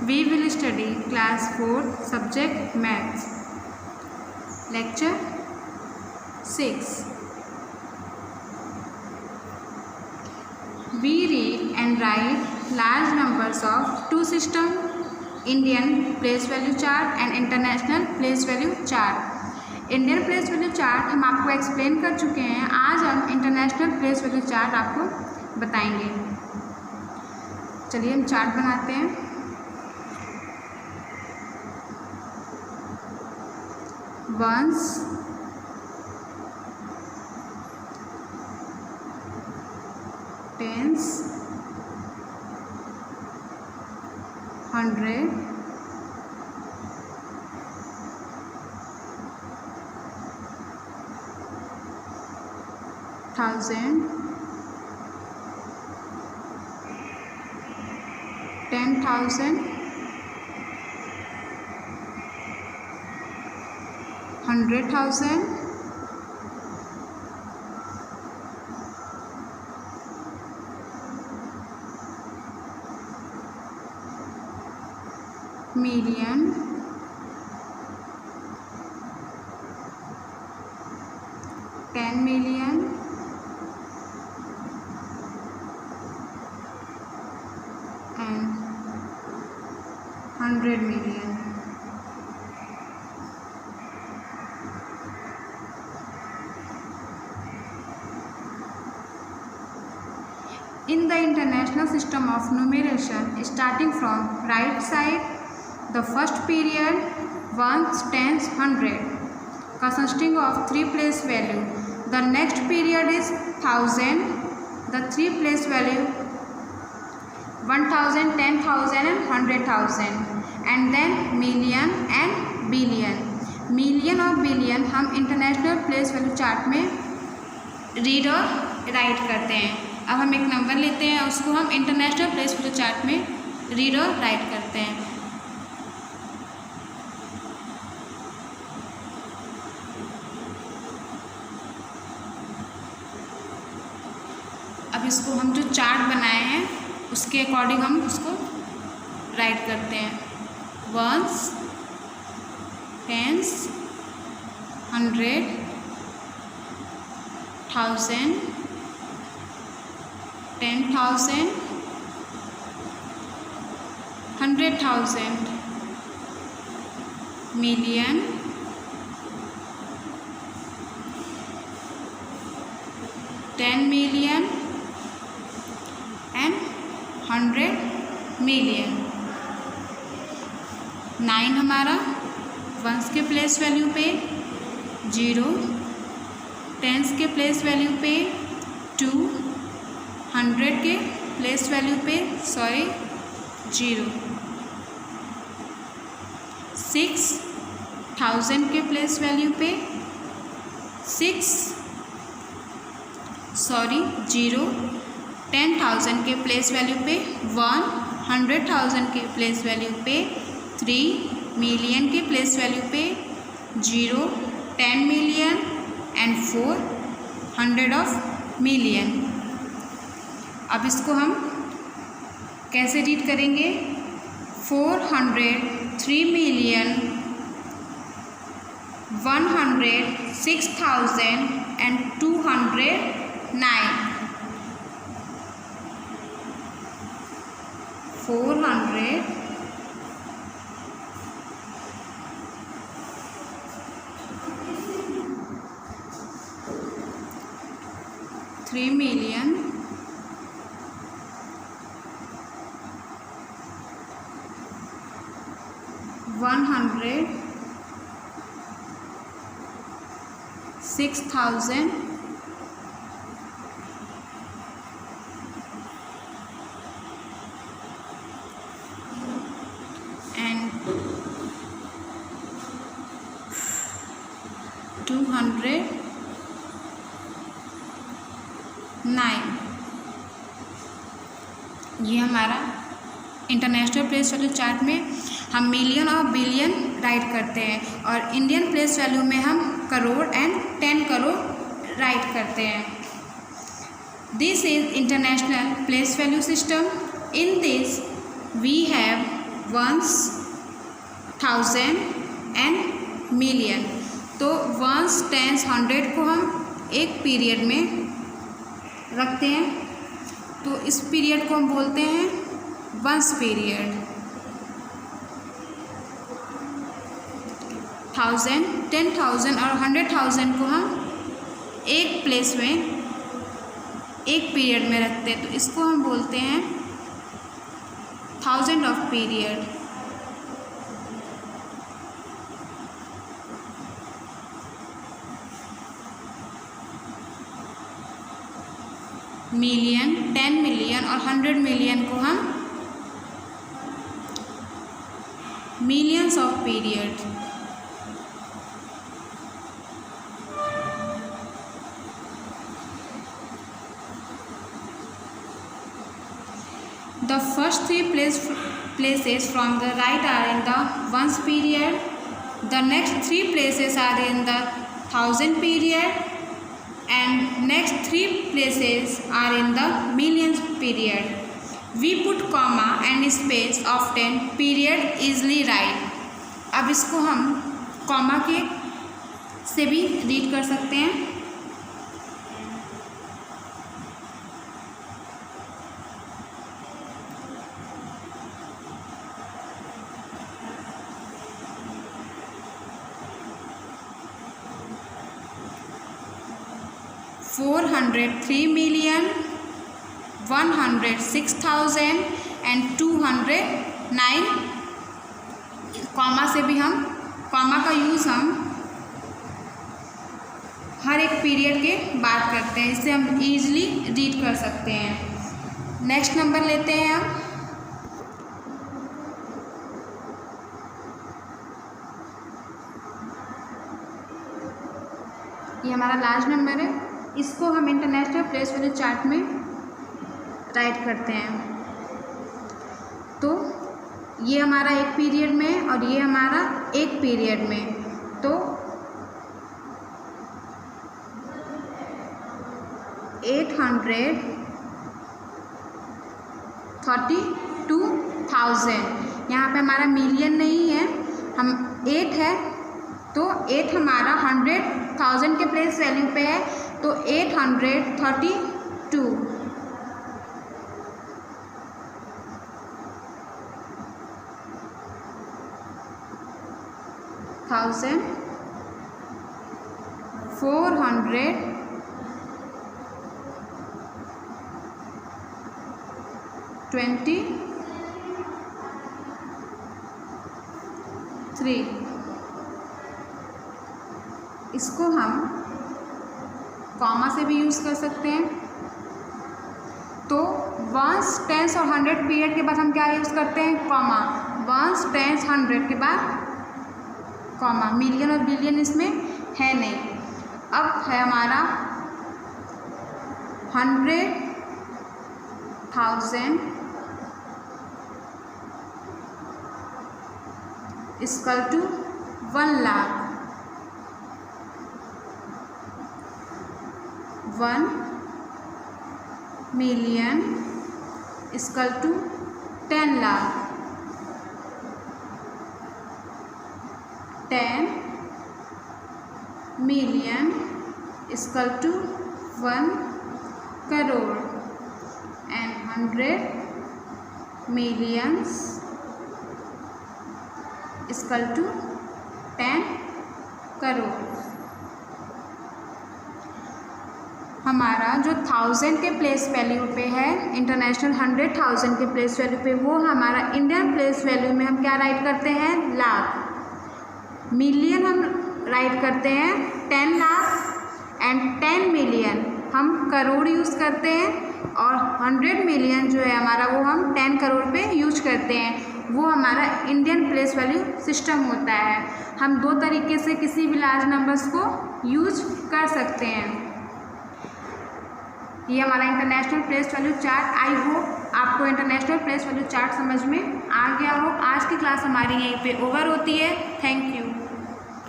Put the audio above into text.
We will study class 4 subject maths. Lecture 6. We read and write large numbers of two systems, Indian place value chart and international place value chart. Indian place value chart हम आपको explain कर चुके हैं। आज हम international place value chart आपको बताएंगे। चलिए हम चार्ट बनाते हैं। Ones, tens, hundred, thousand, 10,000, 100,000, million, $10 million, and 100 million. In the international system of numeration, starting from right side, the first period ones, tens, 100 consisting of three place value. The next period is 1000, the three place value 1000, 10,000 and 100,000, and then million and billion. Million और billion हम international place value chart में read और right करते हैं। अब हम एक number लेते हैं, उसको हम इंटरनेशनल प्लेस वैल्यू चार्ट में रीड और राइट करते हैं। अब इसको हम जो चार्ट बनाए हैं उसके अकॉर्डिंग हम उसको राइट करते हैं। Ones, tens, 100, 1000, 10,000, 100,000, million, $10 million and 100 million. 9 हमारा वंस के प्लेस वैल्यू पे, 0 टेंस के प्लेस वैल्यू पे, 2 100 के प्लेस वैल्यू पे 0, 6 1000 के प्लेस वैल्यू पे 0 10,000 के प्लेस वैल्यू पे 1 100,000 के प्लेस वैल्यू पे 3 मिलियन के प्लेस वैल्यू पे 0 10 मिलियन एंड 4 100 ऑफ मिलियन। अब इसको हम कैसे रीड करेंगे? 400, 3 मिलियन, 100, 6,000 एंड 209। 400, 3 million, 100, 6,000 and 209। ये हमारा इंटरनेशनल प्लेस वैल्यू चार्ट में हम मिलियन और बिलियन राइट करते हैं और इंडियन प्लेस वैल्यू में हम करोड़ एंड 10 करोड़ राइट करते हैं। This is international place value system. In this we have ones, thousand and million. तो वंस, टेंस, हंड्रेड को हम एक पीरियड में रखते हैं, तो इस पीरियड को हम बोलते हैं वंस पीरियड। 1000, 10,000 और 100,000 को हम एक प्लेस में एक पीरियड में रखते हैं, तो इसको हम बोलते हैं thousand of period. Million, 10 million और 100 मिलियन को हम millions of period. The first three places from the right are in the ones period. The next three places are in the thousand period, and next three places are in the millions period. We put comma and space often, period easily write. अब इसको हम comma के से भी read कर सकते हैं। $403,106,000 and 209। Comma से भी हम कॉमा का यूज़ हम हर एक पीरियड के बाद करते हैं, इससे हम ईजिली रीड कर सकते हैं। नेक्स्ट नंबर लेते हैं हम। ये हमारा लास्ट नंबर है, इसको हम इंटरनेशनल प्लेस वैल्यू चार्ट में राइट करते हैं। तो ये हमारा एक पीरियड में और ये हमारा एक पीरियड में, तो 832,000। यहाँ पे हमारा मिलियन नहीं है, हम 8 है, तो 8 हमारा 100,000 के प्लेस वैल्यू पे है, तो 832,000 423। इसको हम कॉमा से भी यूज़ कर सकते हैं। तो वंस, टेंस और 100 पीरियड के बाद हम क्या यूज़ करते हैं? कॉमा। वंस, टेंस, 100 के बाद कॉमा। मिलियन और बिलियन इसमें है नहीं। अब है हमारा 100,000 equal to 1 lakh. 1 million equal to 10 lakh. 10 million equal to 1 crore and 100 millions equal to 10 crore. हमारा जो 1000 के प्लेस वैल्यू पे है, इंटरनेशनल 100,000 के प्लेस वैल्यू पे, वो हमारा इंडियन प्लेस वैल्यू में हम क्या राइट करते हैं? लाख। मिलियन हम राइट करते हैं 10 लाख एंड 10 मिलियन हम करोड़ यूज़ करते हैं, और 100 मिलियन जो है हमारा वो हम 10 करोड़ पे यूज करते हैं। वो हमारा इंडियन प्लेस वैल्यू सिस्टम होता है। हम दो तरीके से किसी भी लार्ज नंबर्स को यूज कर सकते हैं। ये हमारा international place value chart. I hope आपको इंटरनेशनल प्लेस वैल्यू चार्ट समझ में आ गया हो। आज की क्लास हमारी यहीं पे ओवर होती है। Thank you.